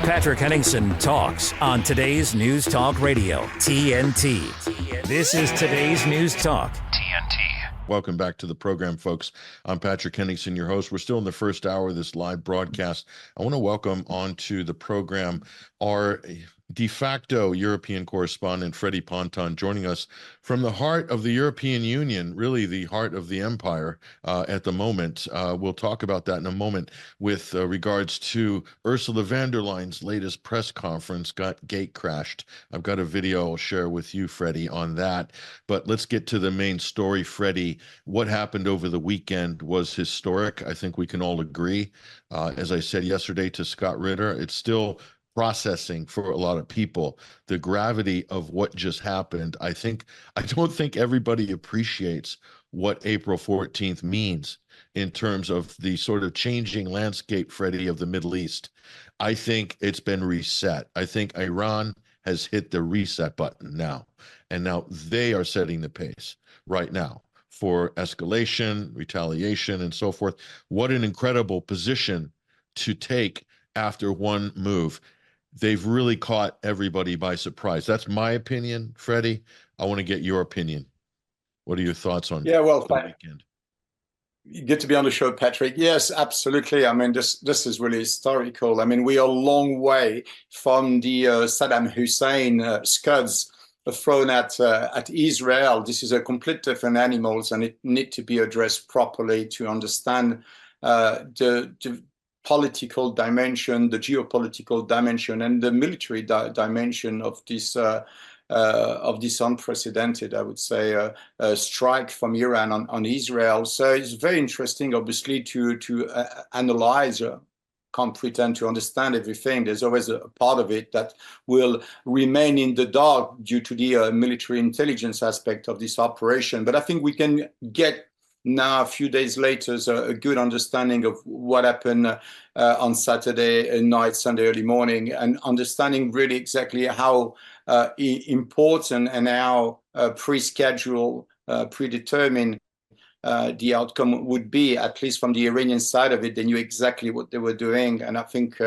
Patrick Henningsen talks on today's News Talk Radio, TNT. This is today's News Talk, TNT. Welcome back to the program, folks. I'm Patrick Henningsen, your host. We're still in the first hour of this live broadcast. I want to welcome onto the program our de facto European correspondent, Freddie Ponton, joining us from the heart of the European Union, really the heart of the empire at the moment. We'll talk about that in a moment with regards to Ursula von der Leyen's latest press conference got gate crashed. I've got a video I'll share with you, Freddie, on that. But let's get to the main story, Freddie. What happened over the weekend was historic. I think we can all agree. As I said yesterday to Scott Ritter, it's still processing for a lot of people the gravity of what just happened. I don't think everybody appreciates what April 14th means in terms of the sort of changing landscape, Freddie, of the Middle East. I think it's been reset. I think Iran has hit the reset button now, and now they are setting the pace right now for escalation, retaliation, and so forth. What an incredible position to take after one move. They've really caught everybody by surprise. That's my opinion, Freddie. I want to get your opinion. What are your thoughts on the weekend? Good to be on the show, Patrick. Yes, absolutely. I mean, this is really historical. I mean, we are a long way from the Saddam Hussein scuds thrown at Israel. This is a complete different animals, and it needs to be addressed properly to understand the political dimension, the geopolitical dimension, and the military dimension of this unprecedented, I would say, strike from Iran on Israel. So it's very interesting, obviously, to analyze. Can't pretend to understand everything. There's always a part of it that will remain in the dark due to the military intelligence aspect of this operation. But I think we can get now, a few days later, a good understanding of what happened on Saturday night, Sunday early morning, and understanding really exactly how important and how pre-scheduled, predetermined the outcome would be, at least from the Iranian side of it. They knew exactly what they were doing. And I think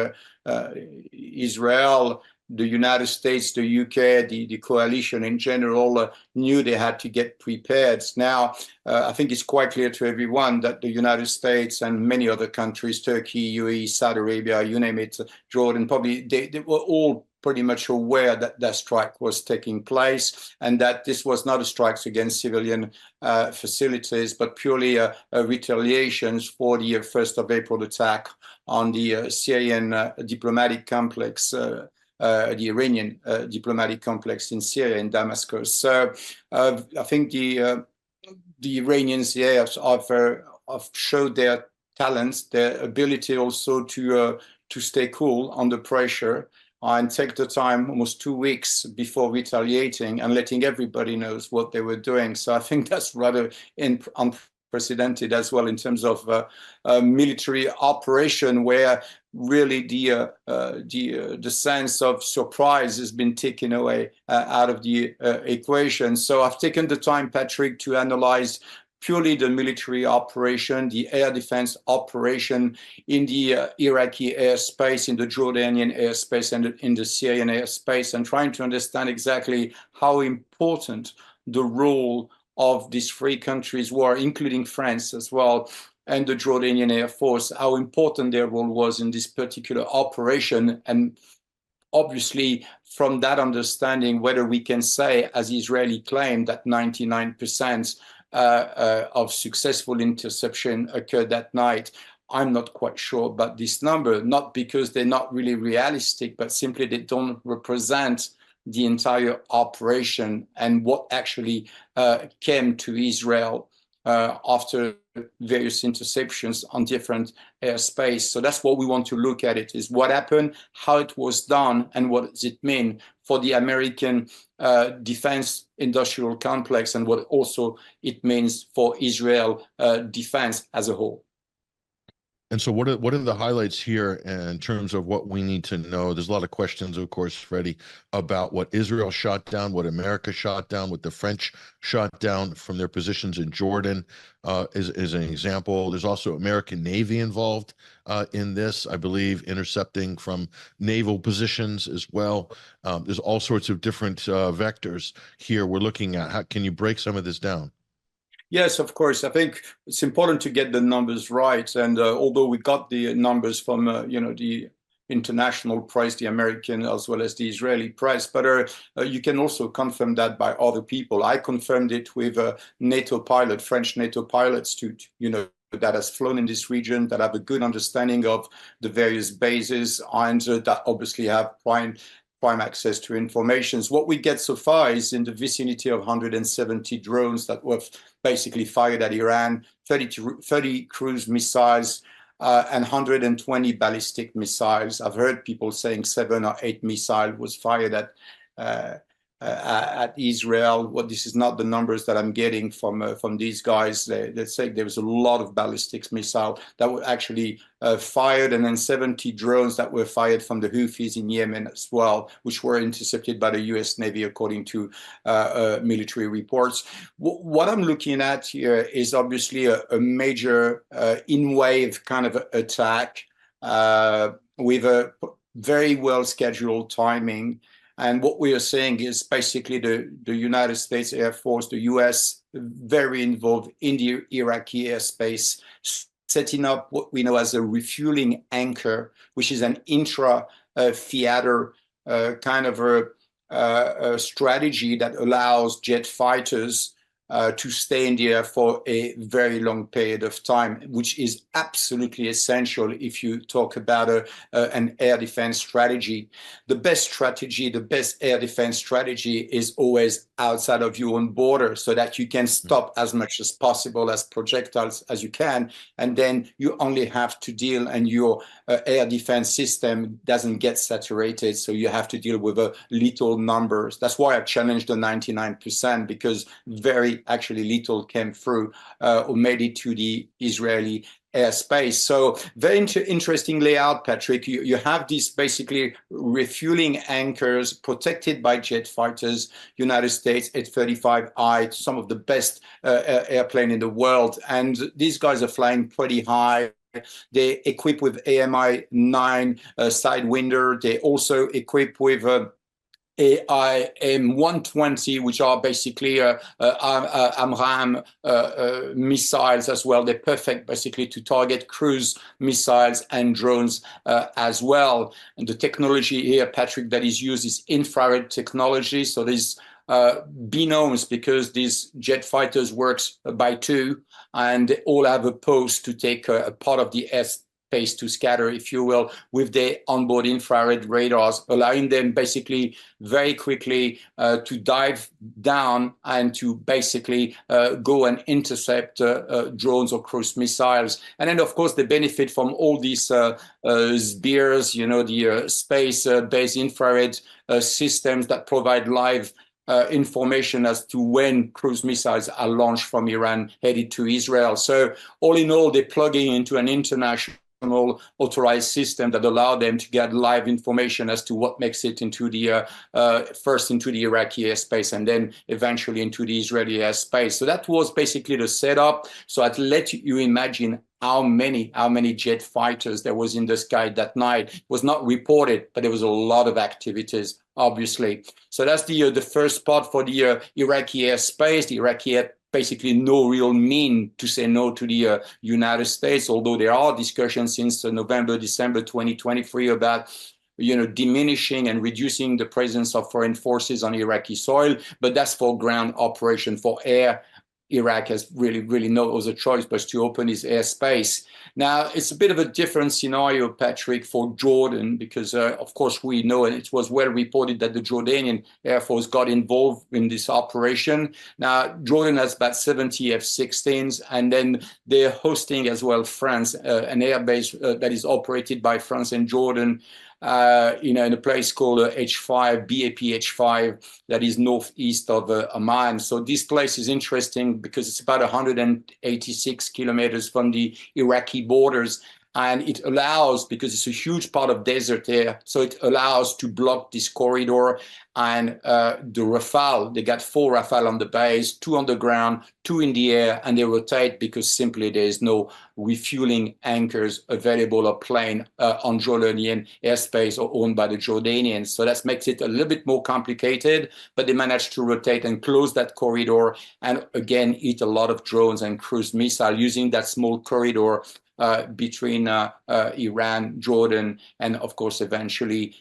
Israel, the United States, the UK, the coalition in general knew they had to get prepared. Now, I think it's quite clear to everyone that the United States and many other countries, Turkey, UAE, Saudi Arabia, you name it, Jordan, probably they were all pretty much aware that that strike was taking place and that this was not a strike against civilian facilities, but purely a retaliations for the 1st of April attack on the Syrian diplomatic complex, the Iranian diplomatic complex in Syria, in Damascus. So I think the Iranians here have showed their talents, their ability also to stay cool under pressure and take the time, almost 2 weeks before retaliating and letting everybody knows what they were doing. So I think that's rather unprecedented as well in terms of a military operation where really the sense of surprise has been taken away out of the equation. So I've taken the time, Patrick, to analyze purely the military operation, the air defense operation in the Iraqi Air Space, in the Jordanian Air Space, and in the Syrian Air Space, and trying to understand exactly how important the role of these three countries were, including France as well, and the Jordanian Air Force, how important their role was in this particular operation. And obviously, from that understanding, whether we can say, as Israeli claimed, that 99% of successful interception occurred that night, I'm not quite sure about this number, not because they're not really realistic, but simply they don't represent the entire operation and what actually came to Israel after various interceptions on different airspace. So that's what we want to look at. It is what happened, how it was done, and what does it mean for the American defense industrial complex, and what also it means for Israel defense as a whole. And so what are the highlights here in terms of what we need to know? There's a lot of questions, of course, Freddie, about what Israel shot down, what America shot down, what the French shot down from their positions in Jordan, is an example. There's also American Navy involved in this, I believe, intercepting from naval positions as well. There's all sorts of different vectors here we're looking at. How can you break some of this down? Yes, of course. I think it's important to get the numbers right. And although we got the numbers from, the international press, the American as well as the Israeli press, but you can also confirm that by other people. I confirmed it with NATO pilot, French NATO pilots, that has flown in this region, that have a good understanding of the various bases, and that obviously have prime access to information. What we get so far is in the vicinity of 170 drones that were basically fired at Iran, 30 cruise missiles, and 120 ballistic missiles. I've heard people saying 7 or 8 missiles was fired at Israel. Well, this is not the numbers that I'm getting from these guys. They say there was a lot of ballistic missiles that were actually fired, and then 70 drones that were fired from the Houthis in Yemen as well, which were intercepted by the US Navy, according to military reports. What I'm looking at here is obviously a major in-wave kind of attack with a very well-scheduled timing. And what we are saying is basically the United States Air Force, the US, very involved in the Iraqi Air Space, setting up what we know as a refueling anchor, which is an intra-theater kind of a strategy that allows jet fighters to stay in the air for a very long period of time, which is absolutely essential if you talk about an air defense strategy. The best strategy, the best air defense strategy is always outside of your own border, so that you can stop as much as possible as projectiles as you can, and then you only have to deal, and your air defense system doesn't get saturated, so you have to deal with lethal numbers. That's why I challenged the 99%, because very actually little came through or made it to the Israeli airspace. So very interesting layout, Patrick. You have these basically refueling anchors protected by jet fighters, United States F-35I, some of the best airplane in the world. And these guys are flying pretty high. They equipped with AMI-9 Sidewinder. They also equipped with AIM-120, which are basically AMRAAM missiles as well. They're perfect basically to target cruise missiles and drones as well. And the technology here, Patrick, that is used is infrared technology. So there's binomes, because these jet fighters works by two, and they all have a post to take a part of the airspace to scatter, if you will, with their onboard infrared radars, allowing them basically very quickly to dive down and to basically go and intercept drones or cruise missiles. And then, of course, they benefit from all these SBIRs, the space-based infrared systems that provide live information as to when cruise missiles are launched from Iran headed to Israel. So all in all, they're plugging into an international authorized system that allow them to get live information as to what makes it into the first into the Iraqi airspace and then eventually into the Israeli airspace. So that was basically the setup. So I'd let you imagine how many jet fighters there was in the sky that night. It was not reported, but there was a lot of activities, obviously. So that's the first part for the Iraqi airspace. The Iraqi air basically no real mean to say no to the United States, although there are discussions since November, December 2023 about diminishing and reducing the presence of foreign forces on Iraqi soil, but that's for ground operation. For air, Iraq has really no other choice but to open its airspace. Now, it's a bit of a different scenario, Patrick, for Jordan, because of course we know, and it was well reported, that the Jordanian Air Force got involved in this operation. Now, Jordan has about 70 F-16s, and then they're hosting as well France, an airbase that is operated by France and Jordan, in a place called H5, BAP H5, that is northeast of Amman. So this place is interesting because it's about 186 kilometers from the Iraqi borders. And it allows, because it's a huge part of desert air, so it allows to block this corridor. And the Rafale, they got 4 Rafale on the base, 2 on the ground, 2 in the air, and they rotate because simply there is no refueling anchors available or plane on Jordanian airspace or owned by the Jordanians. So that makes it a little bit more complicated, but they managed to rotate and close that corridor and again hit a lot of drones and cruise missiles using that small corridor between Iran, Jordan, and of course, eventually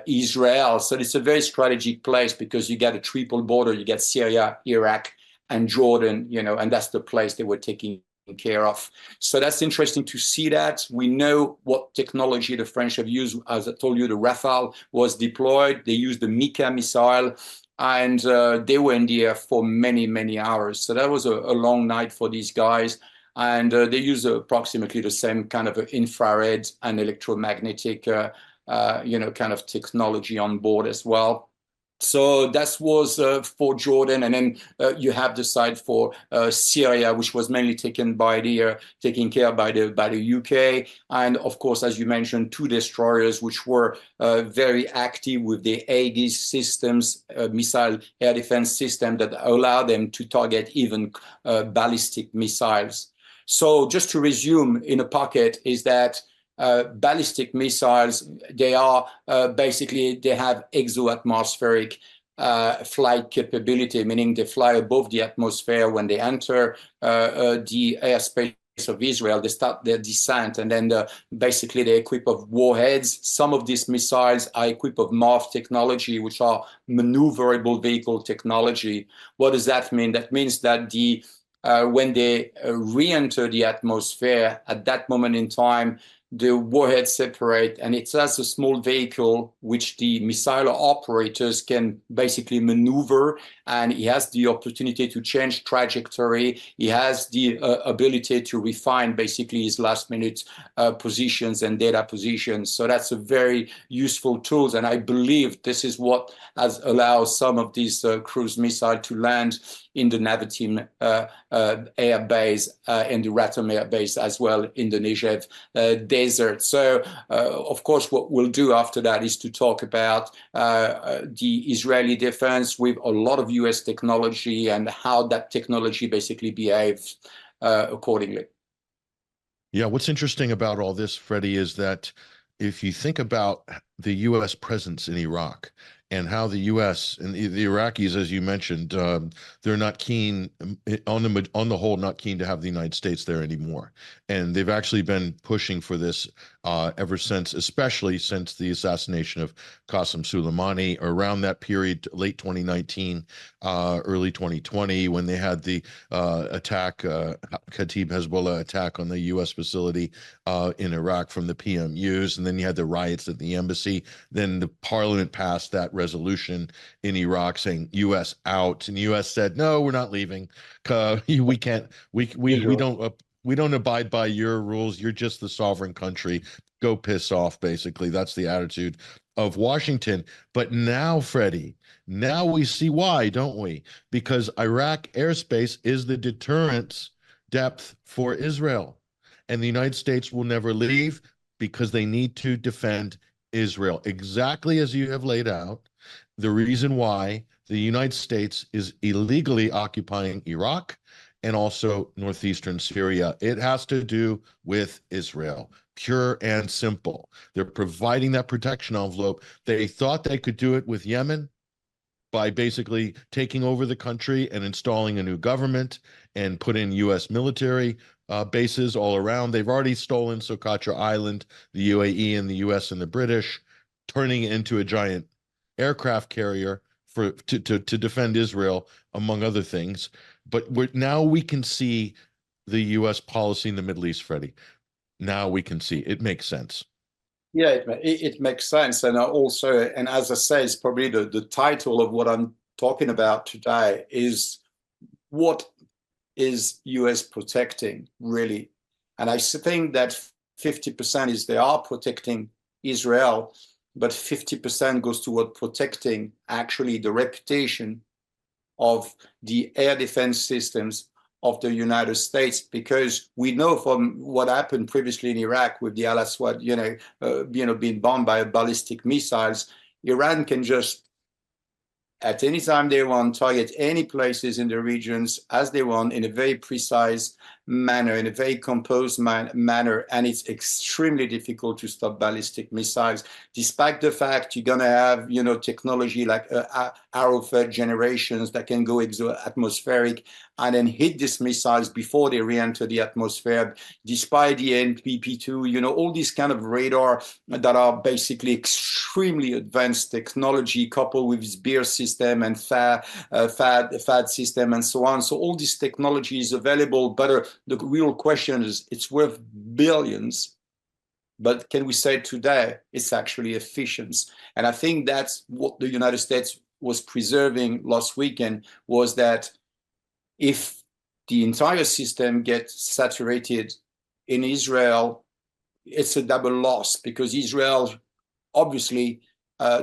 Israel. So it's a very strategic place because you get a triple border, you get Syria, Iraq, and Jordan, and that's the place they were taking care of. So that's interesting to see that. We know what technology the French have used. As I told you, the Rafale was deployed. They used the Mika missile, and they were in the air for many, many hours. So that was a long night for these guys. And they use approximately the same kind of infrared and electromagnetic, kind of technology on board as well. So that was for Jordan, and then you have the side for Syria, which was mainly taken care by the UK, and of course, as you mentioned, 2 destroyers which were very active with the Aegis systems, missile air defense system that allow them to target even ballistic missiles. So just to resume in a pocket is that ballistic missiles, they are basically, they have exo-atmospheric flight capability, meaning they fly above the atmosphere. When they enter the airspace of Israel, they start their descent, and then basically they equip of warheads. Some of these missiles are equipped of MON-FRI technology, which are maneuverable vehicle technology. What does that mean? That means that when they re-enter the atmosphere, at that moment in time, the warheads separate, and it's as a small vehicle which the missile operators can basically maneuver, and he has the opportunity to change trajectory. He has the ability to refine basically his last minute positions and data positions. So that's a very useful tool, and I believe this is what has allowed some of these cruise missiles to land in the Navatim air base and the Ratom air base as well in the Negev desert. So, of course, what we'll do after that is to talk about the Israeli defense with a lot of US technology and how that technology basically behaves accordingly. Yeah, what's interesting about all this, Freddie, is that if you think about the US presence in Iraq and how the US and the Iraqis, as you mentioned, they're not keen on the whole, not keen to have the United States there anymore. And they've actually been pushing for this ever since, especially since the assassination of Qasem Soleimani, around that period, late 2019, early 2020, when they had the attack, Khatib Hezbollah attack on the US facility in Iraq from the PMUs. And then you had the riots at the embassy. Then the parliament passed that resolution in Iraq saying US out, and the US said, no, we're not leaving. We can't, we don't abide by your rules. You're just the sovereign country. Go piss off, basically. That's the attitude of Washington. But now, Freddie, now we see why, don't we? Because Iraq airspace is the deterrence depth for Israel. And the United States will never leave because they need to defend Israel, exactly as you have laid out. The reason why the United States is illegally occupying Iraq and also northeastern Syria. It has to do with Israel, pure and simple. They're providing that protection envelope. They thought they could do it with Yemen by basically taking over the country and installing a new government and put in U.S. military bases all around. They've already stolen Socotra Island, the UAE and the U.S. and the British, turning it into a giant aircraft carrier to defend Israel, among other things. But now we can see the U.S. policy in the Middle East, Freddie. Now we can see it makes sense. Yeah, it makes sense. And also, and as I say, it's probably the title of what I'm talking about today is what is US protecting, really? And I think that 50% is they are protecting Israel, but 50% goes toward protecting actually the reputation of the air defense systems of the United States, because we know from what happened previously in Iraq with the Al-Aswad, being bombed by ballistic missiles, Iran can just at any time they want, target any places in the regions as they want in a very precise manner, in a very composed manner, and it's extremely difficult to stop ballistic missiles, despite the fact you're going to have, technology like arrow-fed generations that can go exo-atmospheric and then hit these missiles before they re-enter the atmosphere, despite the NPP-2, all these kind of radar that are basically extremely advanced technology coupled with SBIR system and FAD system and so on. So all this technology is available, but the real question is, it's worth billions, but can we say today it's actually efficient? And I think that's what the United States was preserving last weekend, was that if the entire system gets saturated in Israel, it's a double loss, because Israel obviously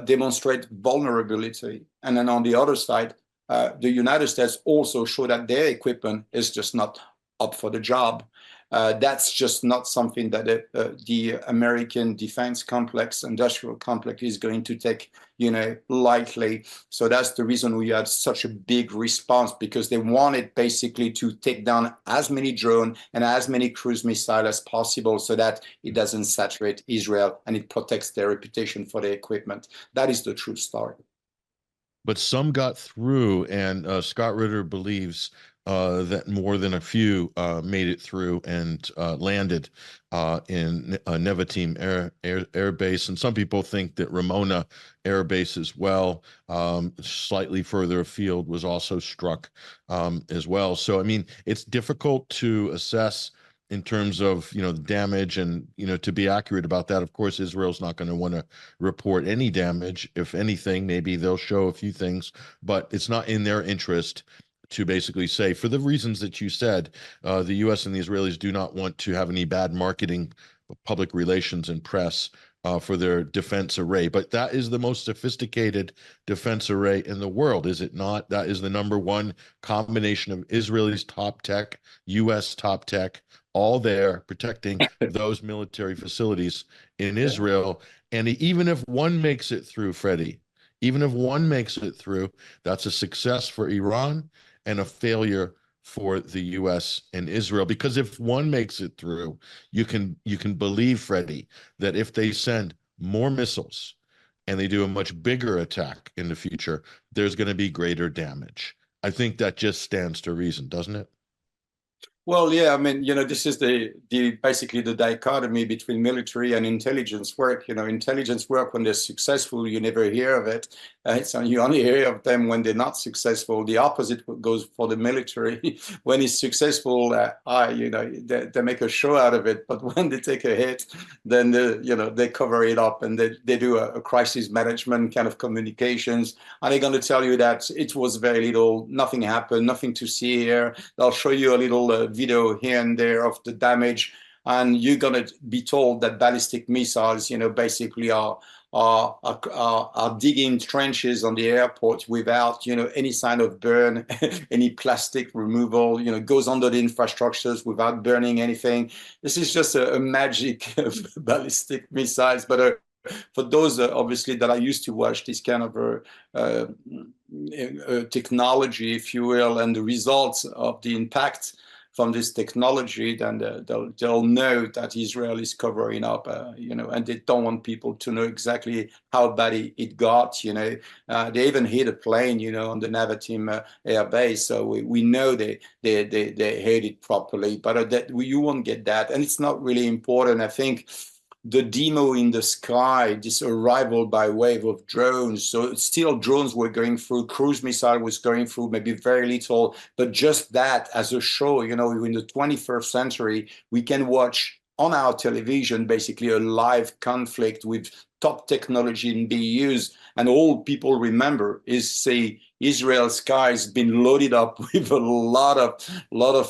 demonstrate vulnerability. And then on the other side, the United States also show that their equipment is just not up for the job. That's just not something that the American defense complex, industrial complex, is going to take, lightly. So that's the reason we had such a big response, because they wanted basically to take down as many drones and as many cruise missiles as possible, so that it doesn't saturate Israel and it protects their reputation for their equipment. That is the true story. But some got through, and Scott Ritter believes that more than a few made it through and landed in Nevatim Air Base. And some people think that Ramona Air Base as well, slightly further afield, was also struck as well. So, I mean, it's difficult to assess in terms of, the damage, and, to be accurate about that. Of course, Israel's not going to want to report any damage. If anything, maybe they'll show a few things, but it's not in their interest to basically say, for the reasons that you said, the U.S. and the Israelis do not want to have any bad marketing, public relations, and press for their defense array. But that is the most sophisticated defense array in the world, is it not? That is the number one combination of Israelis' top tech, U.S. top tech, all there protecting those military facilities in Israel. And even if one makes it through, Freddie, even if one makes it through, that's a success for Iran and a failure for the U.S. and Israel. Because if one makes it through, you can believe, Freddie, that if they send more missiles and they do a much bigger attack in the future, there's going to be greater damage. I think that just stands to reason, doesn't it? Well, yeah, I mean, this is the basically the dichotomy between military and intelligence work. Intelligence work, when they're successful, you never hear of it. You only hear of them when they're not successful. The opposite goes for the military. When it's successful, they make a show out of it. But when they take a hit, then they cover it up, and they do a crisis management kind of communications. And they're going to tell you that it was very little, nothing happened, nothing to see here. They'll show you a little video here and there of the damage, and you're going to be told that ballistic missiles, basically are digging trenches on the airport without, any sign of burn, any plastic removal, goes under the infrastructures without burning anything. This is just a magic of ballistic missiles. But for those obviously that are used to watch this kind of technology, if you will, and the results of the impact from this technology, then they'll know that Israel is covering up, and they don't want people to know exactly how bad it got. They even hit a plane, on the Nevatim Air Base, so we know they hit it properly, but you won't get that, and it's not really important. I think the demo in the sky, this arrival by wave of drones. So still drones were going through, cruise missile was going through, maybe very little, but just that as a show, in the 21st century, we can watch on our television basically a live conflict with top technology and be used. And all people remember is, say, Israel's skies been loaded up with a lot of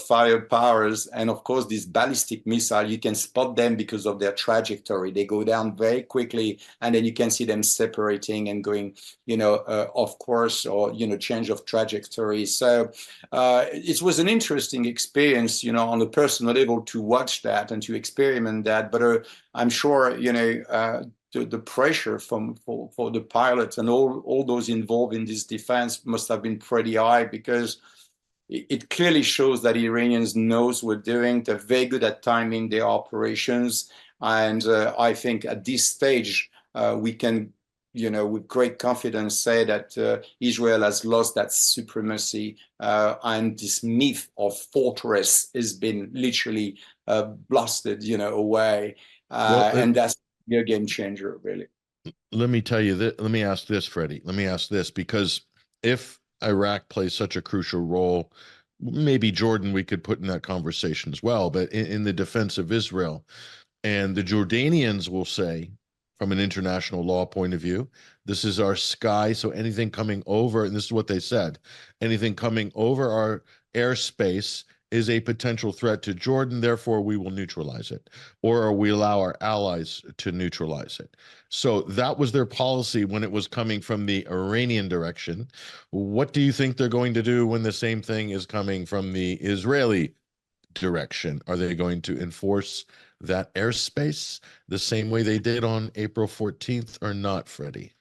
firepowers. And of course, these ballistic missiles, you can spot them because of their trajectory. They go down very quickly, and then you can see them separating and going, off course, or, change of trajectory. So it was an interesting experience, on a personal level, to watch that and to experiment that. But I'm sure, the pressure for the pilots and all those involved in this defense must have been pretty high, because it clearly shows that Iranians knows what they're doing. They're very good at timing their operations. And I think at this stage, we can, with great confidence say that Israel has lost that supremacy, and this myth of fortress has been literally blasted, away. And that's a game changer, really. Let me tell you that. Let me ask this, Freddie. Let me ask this, because if Iraq plays such a crucial role, maybe Jordan we could put in that conversation as well, but in the defense of Israel, and the Jordanians will say, from an international law point of view, this is our sky, so anything coming over, and this is what they said, anything coming over our airspace is a potential threat to Jordan, therefore we will neutralize it, or we allow our allies to neutralize it. So that was their policy when it was coming from the Iranian direction. What do you think they're going to do when the same thing is coming from the Israeli direction? Are they going to enforce that airspace the same way they did on April 14th or not, Freddie?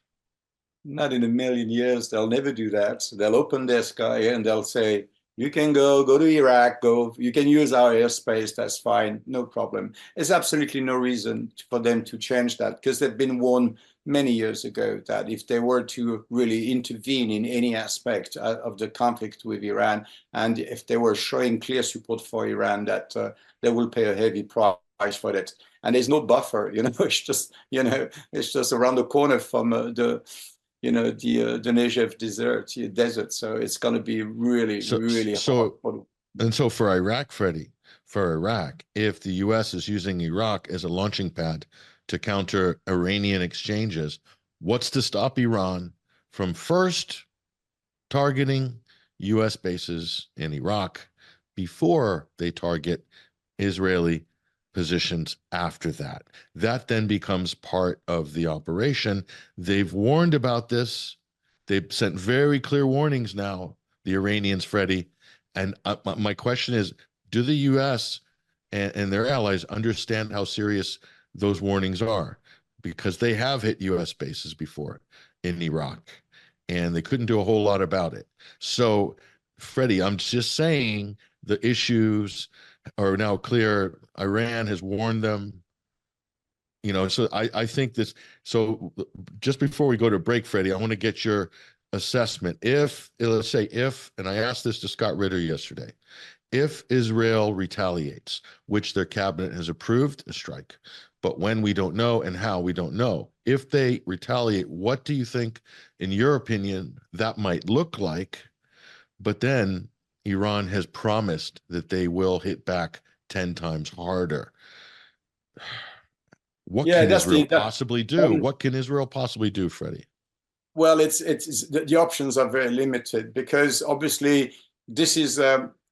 Not in a million years. They'll never do that. So they'll open their sky and they'll say, you can go to Iraq, you can use our airspace, that's fine, no problem. There's absolutely no reason for them to change that, because they've been warned many years ago that if they were to really intervene in any aspect of the conflict with Iran, and if they were showing clear support for Iran, that they will pay a heavy price for that. And there's no buffer, it's just, it's just around the corner from the Negev desert. So it's going to be really hard. And so for Iraq, Freddie, if the U.S. is using Iraq as a launching pad to counter Iranian exchanges, what's to stop Iran from first targeting U.S. bases in Iraq before they target Israeli positions after that? That then becomes part of the operation. They've warned about this. They've sent very clear warnings now, the Iranians, Freddie. And my question is, do the U.S. and their allies understand how serious those warnings are? Because they have hit U.S. bases before in Iraq, and they couldn't do a whole lot about it. So, Freddie, I'm just saying the issues are now clear. Iran has warned them, so I think this. So just before we go to break, Freddie, I want to get your assessment. Let's say, and I asked this to Scott Ritter yesterday, if Israel retaliates, which their cabinet has approved a strike, but when we don't know and how we don't know, if they retaliate, what do you think, in your opinion, that might look like? But then Iran has promised that they will hit back 10 times harder. What can Israel possibly do? What can Israel possibly do, Freddie? Well, the options are very limited, because obviously this is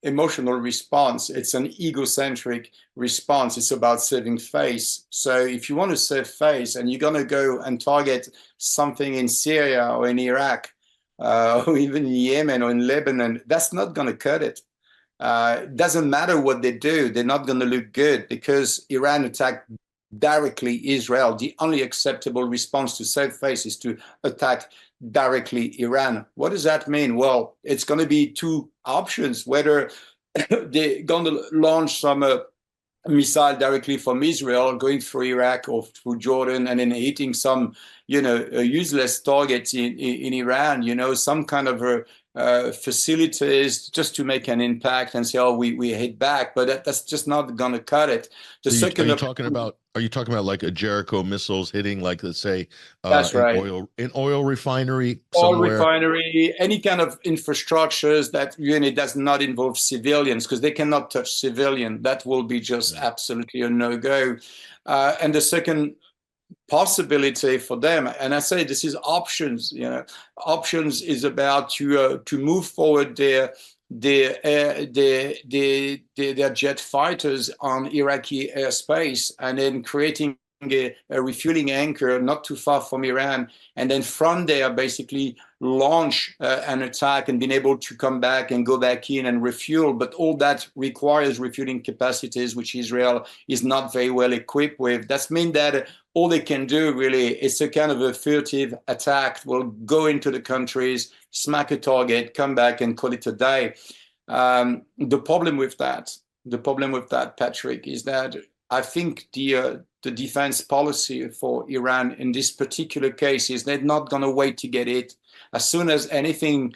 emotional response. It's an egocentric response. It's about saving face. So if you want to save face and you're going to go and target something in Syria or in Iraq, or even in Yemen or in Lebanon, that's not going to cut it. It doesn't matter what they do. They're not going to look good, because Iran attacked directly Israel. The only acceptable response to save face is to attack directly Iran. What does that mean? Well, it's going to be two options, whether they're going to launch some missile directly from Israel, going through Iraq or through Jordan, and then hitting some, useless targets in Iran, some kind of facilities just to make an impact and say, oh, we hit back, but that's just not going to cut it. Are you talking about like a Jericho missiles hitting, like, let's say, that's right, an oil refinery somewhere? Refinery, any kind of infrastructures that really does not involve civilians, because they cannot touch civilian. That will be just absolutely a no-go. And the second possibility for them. And I say this is options. Options is about to move forward their jet fighters on Iraqi Air Space, and then creating a refueling anchor not too far from Iran, and then from there basically launch an attack and being able to come back and go back in and refuel. But all that requires refueling capacities, which Israel is not very well equipped with. That means that all they can do really is a kind of a furtive attack, will go into the countries, smack a target, come back and call it a day. The problem with that, Patrick, is that I think the defense policy for Iran in this particular case is they're not going to wait to get it. As soon as anything,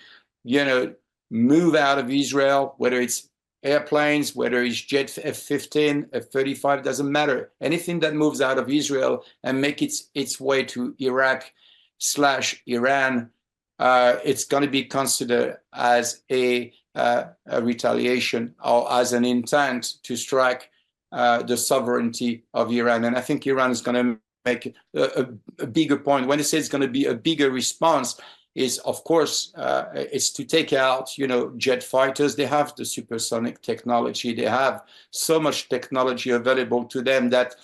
move out of Israel, whether it's airplanes, whether it's jet F-15, F-35, doesn't matter. Anything that moves out of Israel and make its way to Iraq/Iran, it's going to be considered as a retaliation or as an intent to strike the sovereignty of Iran. And I think Iran is going to make a bigger point. When they say it's going to be a bigger response, is of course it's to take out jet fighters. They have the supersonic technology. They have so much technology available to them that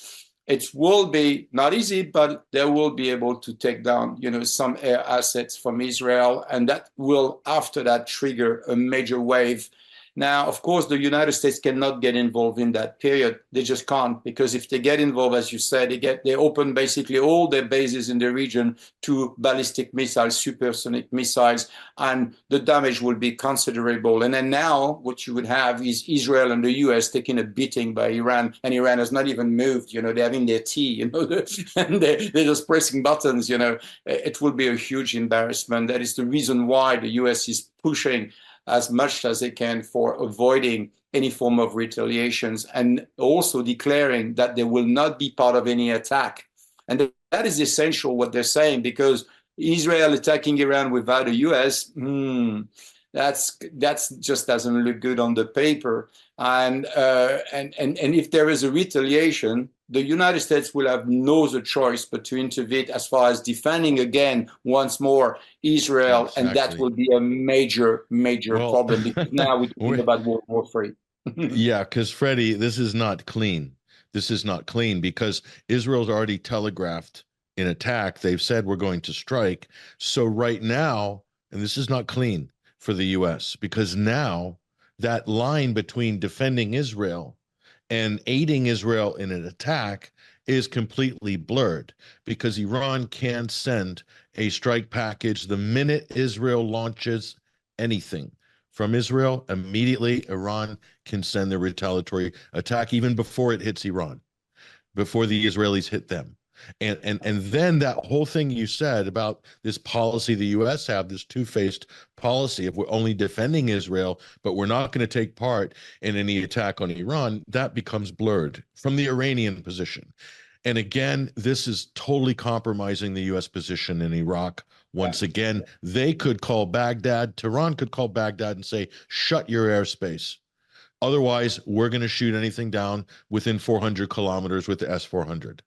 it will be not easy, but they will be able to take down some air assets from Israel, and that will after that trigger a major wave. Now, of course, the United States cannot get involved in that period. They just can't, because if they get involved, as you said, they open basically all their bases in the region to ballistic missiles, supersonic missiles, and the damage will be considerable. And then now what you would have is Israel and the US taking a beating by Iran, and Iran has not even moved. They're having their tea, and they're just pressing buttons. It will be a huge embarrassment. That is the reason why the US is pushing as much as they can for avoiding any form of retaliations, and also declaring that they will not be part of any attack. And that is essential what they're saying, because Israel attacking Iran without the US, that's just doesn't look good on the paper. And if there is a retaliation, the United States will have no other choice but to intervene as far as defending again once more Israel, exactly. And that will be a major problem, because now we're talking about World War III. Yeah, because Freddie, this is not clean. This is not clean, because Israel's already telegraphed an attack. They've said we're going to strike. So right now, and this is not clean for the U.S., because now that line between defending Israel and aiding Israel in an attack is completely blurred, because Iran can send a strike package the minute Israel launches anything from Israel. Immediately, Iran can send the retaliatory attack even before it hits Iran, before the Israelis hit them. And then that whole thing you said about this policy the U.S. have, this two-faced policy of we're only defending Israel, but we're not going to take part in any attack on Iran, that becomes blurred from the Iranian position. And again, this is totally compromising the U.S. position in Iraq. Once again, they could call Baghdad, Tehran could call Baghdad and say, shut your airspace. Otherwise, we're going to shoot anything down within 400 kilometers with the S-400.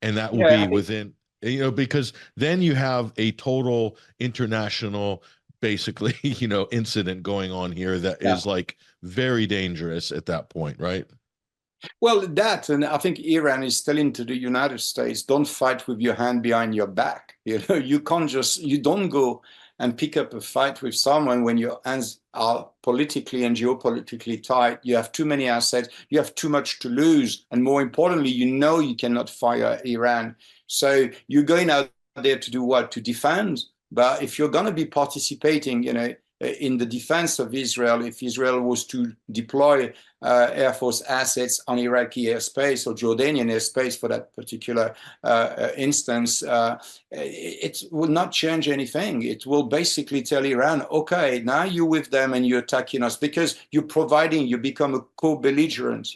And that will be within, because then you have a total international, basically, incident going on here that is like very dangerous at that point, right? Well, and I think Iran is telling to the United States, don't fight with your hand behind your back. You don't go and pick up a fight with someone when your hands are politically and geopolitically tight. You have too many assets, you have too much to lose, and more importantly, you cannot fire Iran. So you're going out there to do what? To defend. But if you're going to be participating, in the defense of Israel, if Israel was to deploy Air Force assets on Iraqi airspace or Jordanian airspace for that particular instance, it will not change anything. It will basically tell Iran, okay, now you're with them and you're attacking us because you become a co-belligerent.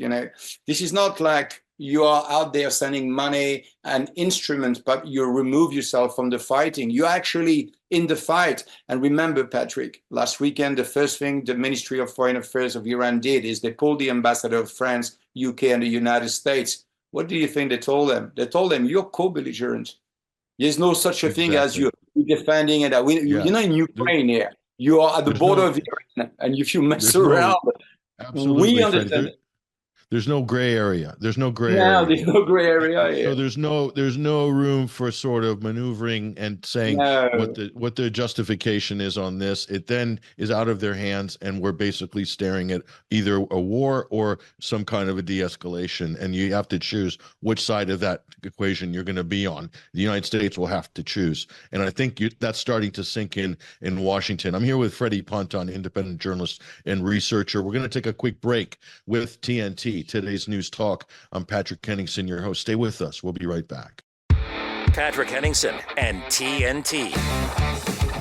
This is not like you are out there sending money and instruments, but you remove yourself from the fighting. You're actually in the fight. And remember, Patrick, last weekend, the first thing the Ministry of Foreign Affairs of Iran did is they pulled the ambassador of France, UK, and the United States What do you think they told them? They told them, you're co-belligerent. There's no such a thing as you defending it. You know, in Ukraine here, you are at the border of Iran, and if you mess around, we understand it. There's no gray area. There's no gray area. No, there's no gray area here. So there's no room for sort of maneuvering and saying what the justification is on this. It then is out of their hands, and we're basically staring at either a war or some kind of a de-escalation, and you have to choose which side of that equation you're going to be on. The United States will have to choose, and I think that's starting to sink in Washington. I'm here with Freddie Ponton, independent journalist and researcher. We're going to take a quick break with TNT. Today's News Talk. I'm Patrick Henningsen, your host. Stay with us. We'll be right back. Patrick Henningsen and TNT.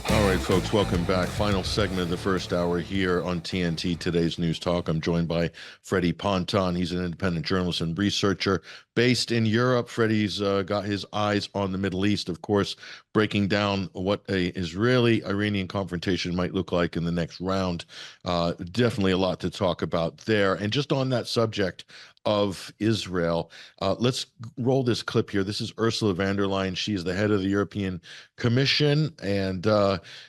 All right, folks, welcome back. Final segment of the first hour here on TNT, Today's News Talk. I'm joined by Freddie Ponton. He's an independent journalist and researcher based in Europe. Freddie's got his eyes on the Middle East, of course, breaking down what a Israeli-Iranian confrontation might look like in the next round. Definitely a lot to talk about there. And just on that subject of Israel, let's roll this clip here. This is Ursula von der Leyen. She is the head of the European Commission, and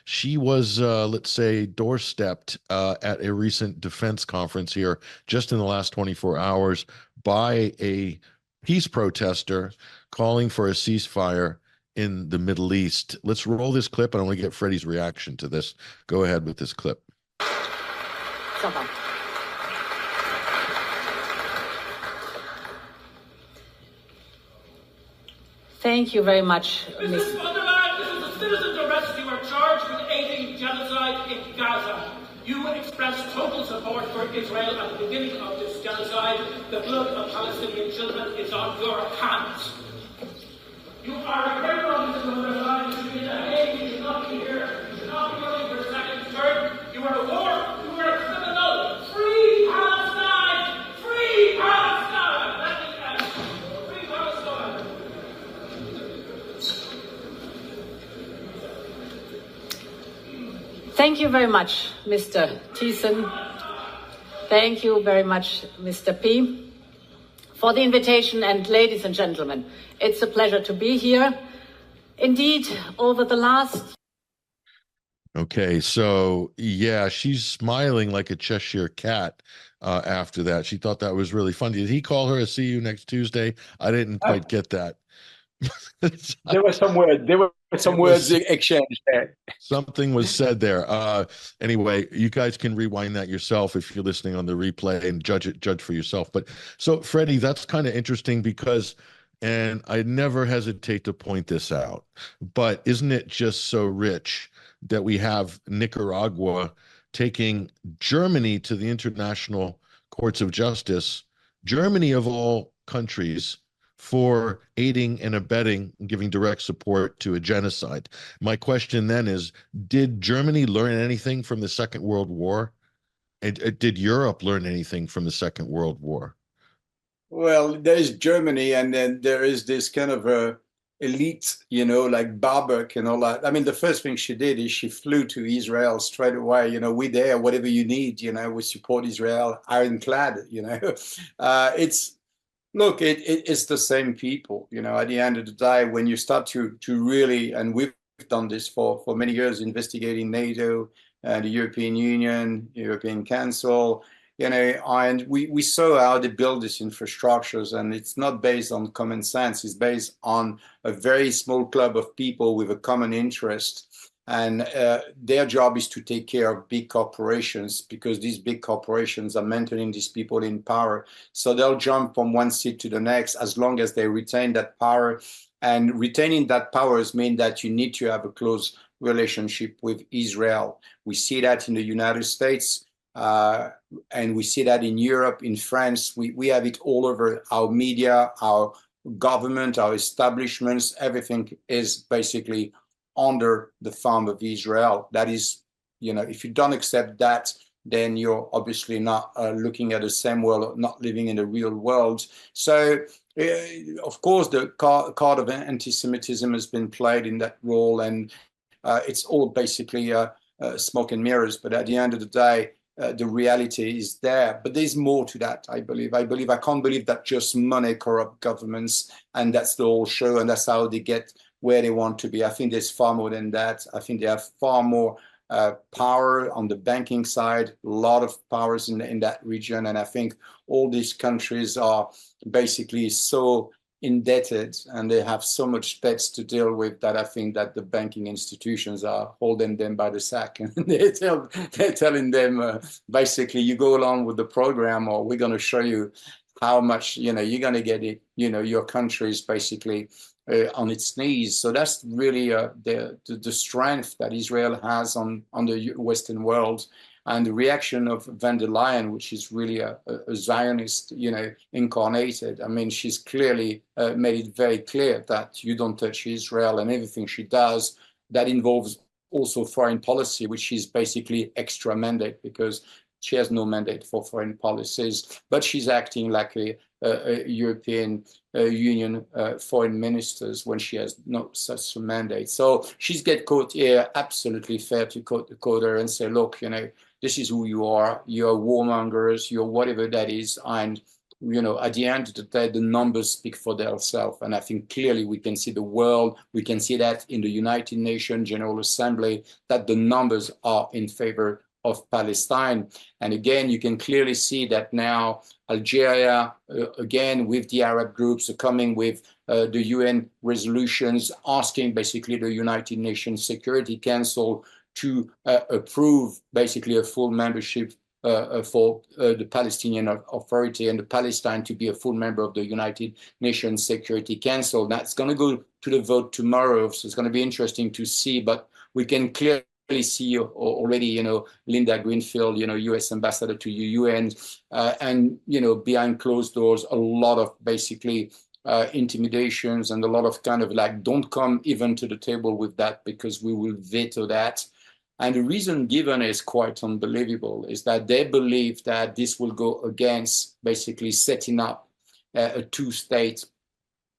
she was, let's say, doorstepped at a recent defense conference here just in the last 24 hours by a peace protester calling for a ceasefire in the Middle East. Let's roll this clip, and I want to get Freddie's reaction to this. Go ahead with this clip. Thank you very much, Mrs. von der Leyen, this is a citizen's arrest. You are charged with aiding genocide in Gaza. You expressed total support for Israel at the beginning of this genocide. The blood of Palestinian children is on your hands. You are a criminal, Mrs. von der Leyen. You should be in the Hague. You should not be here. You should not be running for a second term. You are a war. You are a criminal. Free Palestine! Free Palestine! Let me end. Free Palestine! Thank you very much, Mr. Thiessen. Thank you very much, Mr. P, for the invitation. And ladies and gentlemen, it's a pleasure to be here. Indeed, over the last... Okay, so yeah, she's smiling like a Cheshire cat after that. She thought that was really funny. Did he call her a see you next Tuesday? I didn't quite get that. There were some words exchanged there. Something was said there. Anyway, you guys can rewind that yourself if you're listening on the replay and judge for yourself. But so, Freddie, that's kind of interesting because, and I never hesitate to point this out, but isn't it just so rich that we have Nicaragua taking Germany to the international courts of justice, Germany of all countries, for aiding and abetting and giving direct support to a genocide. My question then is, did Germany learn anything from the Second World War? And did Europe learn anything from the Second World War? Well, there's Germany, and then there is this kind of elite, you know, like Baerbock and all that. I mean, the first thing she did is she flew to Israel straight away. You know, we're there, whatever you need, you know, we support Israel, ironclad, you know. Look, it's the same people, you know, at the end of the day, when you start to really, and we've done this for many years, investigating NATO, the European Union, European Council, you know, and we saw how they build these infrastructures, and it's not based on common sense. It's based on a very small club of people with a common interest. And their job is to take care of big corporations, because these big corporations are maintaining these people in power. So they'll jump from one seat to the next as long as they retain that power. And retaining that powers mean that you need to have a close relationship with Israel. We see that in the United States, and we see that in Europe, in France. We have it all over. Our media, our government, our establishments, everything is basically under the thumb of Israel. That is, you know, if you don't accept that, then you're obviously not looking at the same world, not living in the real world. So, of course, the card of anti-Semitism has been played in that role, and it's all basically smoke and mirrors. But at the end of the day, the reality is there. But there's more to that, I believe. I can't believe that just money corrupt governments, and that's the whole show, and that's how they get where they want to be. I think there's far more than that. I think they have far more power on the banking side, a lot of powers in that region. And I think all these countries are basically so indebted and they have so much debts to deal with that I think that the banking institutions are holding them by the sack. And they're telling them, basically, you go along with the program or we're going to show you how much, you're going to get it, your country is basically on its knees. So that's really the strength that Israel has on the Western world, and the reaction of von der Leyen, which is really a Zionist, incarnated. I mean, she's clearly made it very clear that you don't touch Israel, and everything she does that involves also foreign policy, which is basically extra mandate because she has no mandate for foreign policies, but she's acting like a European Union foreign ministers when she has no such a mandate. So she's get caught here, absolutely fair to quote her and say, look, this is who you are. You're warmongers, you're whatever that is. And, at the end of the day, the numbers speak for themselves. And I think clearly we can see the world, we can see that in the United Nations General Assembly, that the numbers are in favor of Palestine. And again, you can clearly see that now Algeria, again, with the Arab groups, are coming with the UN resolutions asking basically the United Nations Security Council to approve basically a full membership for the Palestinian Authority and the Palestine to be a full member of the United Nations Security Council. That's going to go to the vote tomorrow, so it's going to be interesting to see, but we can clearly see already, Linda Greenfield, U.S. ambassador to the UN, and, behind closed doors, a lot of basically intimidations and a lot of kind of like, don't come even to the table with that because we will veto that. And the reason given is quite unbelievable, is that they believe that this will go against basically setting up a two-state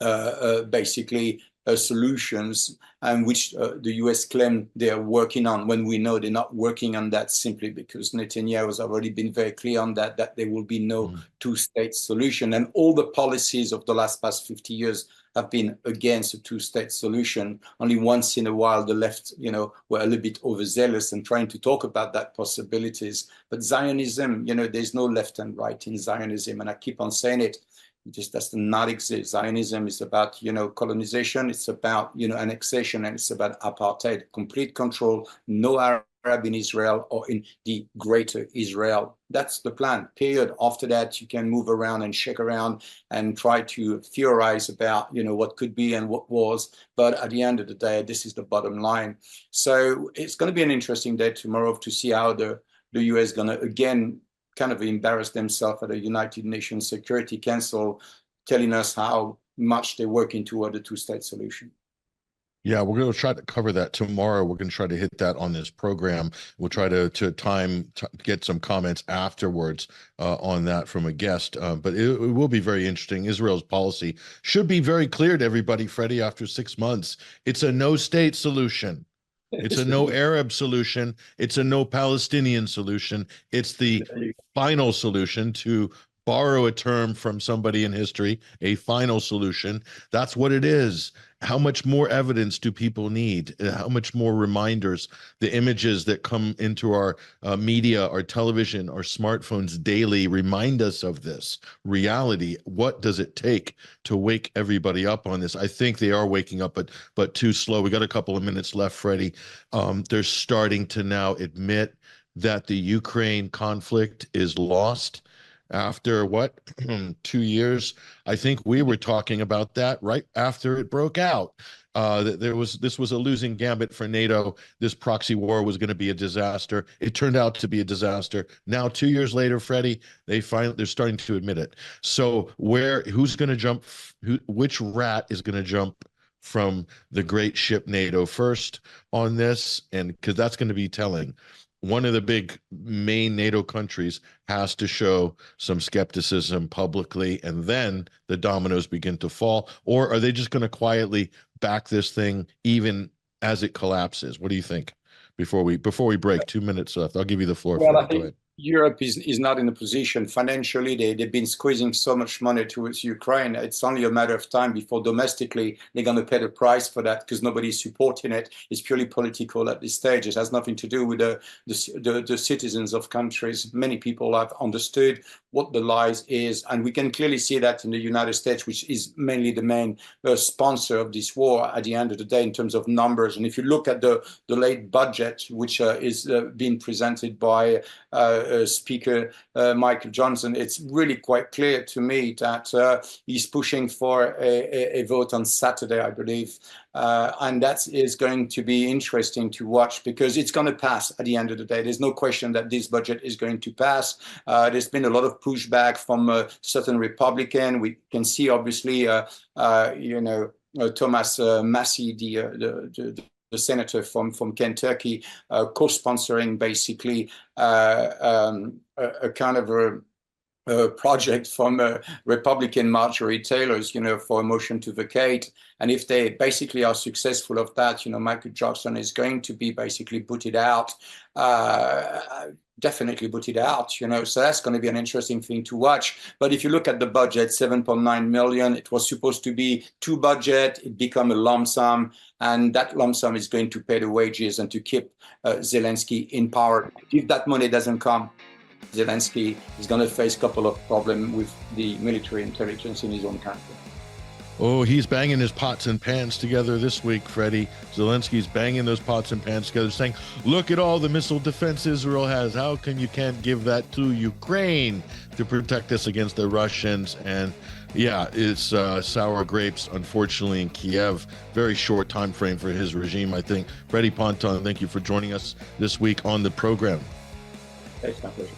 basically solutions, and which the US claim they are working on, when we know they're not working on that simply because Netanyahu has already been very clear on that there will be no two-state solution. And all the policies of the past 50 years have been against a two-state solution. Only once in a while the left, were a little bit overzealous and trying to talk about that possibilities. But Zionism, there's no left and right in Zionism, and I keep on saying it. It just does not exist. Zionism is about, colonization, it's about, annexation, and it's about apartheid, complete control, no Arab in Israel or in the greater Israel. That's the plan, period. After that, you can move around and shake around and try to theorize about, what could be and what was. But at the end of the day, this is the bottom line. So it's going to be an interesting day tomorrow to see how the US is going to, again, kind of embarrass themselves at the United Nations Security Council, telling us how much they're working toward a two-state solution. Yeah, we're going to try to cover that tomorrow. We're going to try to hit that on this program. We'll try to get some comments afterwards on that from a guest. But it will be very interesting. Israel's policy should be very clear to everybody, Freddie, after 6 months. It's a no-state solution. It's a no Arab solution. It's a no Palestinian solution. It's the final solution, to borrow a term from somebody in history, a final solution. That's what it is. How much more evidence do people need? How much more reminders? The images that come into our media, our television, our smartphones daily remind us of this reality. What does it take to wake everybody up on this? I think they are waking up, but too slow. We got a couple of minutes left, Freddie. They're starting to now admit that the Ukraine conflict is lost. After 2 years? I think we were talking about that right after it broke out. This was a losing gambit for NATO. This proxy war was going to be a disaster. It turned out to be a disaster. Now, 2 years later, Freddie, they're starting to admit it. So who's going to jump? Which rat is going to jump from the great ship NATO first on this? And because that's going to be telling. One of the big main NATO countries has to show some skepticism publicly, and then the dominoes begin to fall. Or are they just going to quietly back this thing even as it collapses? What do you think? Before we break, 2 minutes left. I'll give you the floor. Well, Go ahead. Europe is not in a position financially. They've been squeezing so much money towards Ukraine. It's only a matter of time before domestically they're going to pay the price for that, because nobody's supporting it. It's purely political at this stage. It has nothing to do with the citizens of countries. Many people have understood what the lies is, and we can clearly see that in the United States, which is mainly the main sponsor of this war at the end of the day in terms of numbers. And if you look at the late budget, which is being presented by Speaker Michael Johnson, it's really quite clear to me that he's pushing for a vote on Saturday, I believe. And that is going to be interesting to watch, because it's going to pass at the end of the day. There's no question that this budget is going to pass. There's been a lot of pushback from certain Republicans. We can see, obviously, Thomas Massie, the senator from Kentucky, co-sponsoring basically a kind of a project from Republican Marjorie Taylor's, for a motion to vacate. And if they basically are successful of that, Michael Johnson is going to be basically booted out, definitely booted out, so that's going to be an interesting thing to watch. But if you look at the budget, 7.9 million, it was supposed to be two budget, it became a lump sum, and that lump sum is going to pay the wages and to keep Zelensky in power. If that money doesn't come, Zelensky is going to face a couple of problems with the military intelligence in his own country. Oh, he's banging his pots and pans together this week, Freddie. Zelensky's banging those pots and pans together, saying, look at all the missile defense Israel has. How come you can't give that to Ukraine to protect us against the Russians? And yeah, it's sour grapes, unfortunately, in Kiev. Very short time frame for his regime, I think. Freddie Ponton, thank you for joining us this week on the program. Thanks, my pleasure.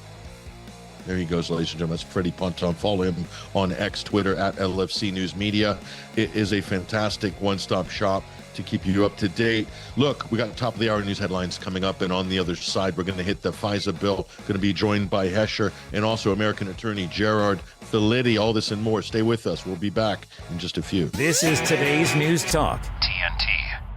There he goes, ladies and gentlemen. That's Freddie Ponton. Follow him on X, Twitter, at LFC News Media. It is a fantastic one-stop shop to keep you up to date. Look, we got top of the hour news headlines coming up, and on the other side, we're going to hit the FISA bill. Going to be joined by Hesher and also American attorney Gerard Filitti. All this and more. Stay with us. We'll be back in just a few. This is today's News Talk.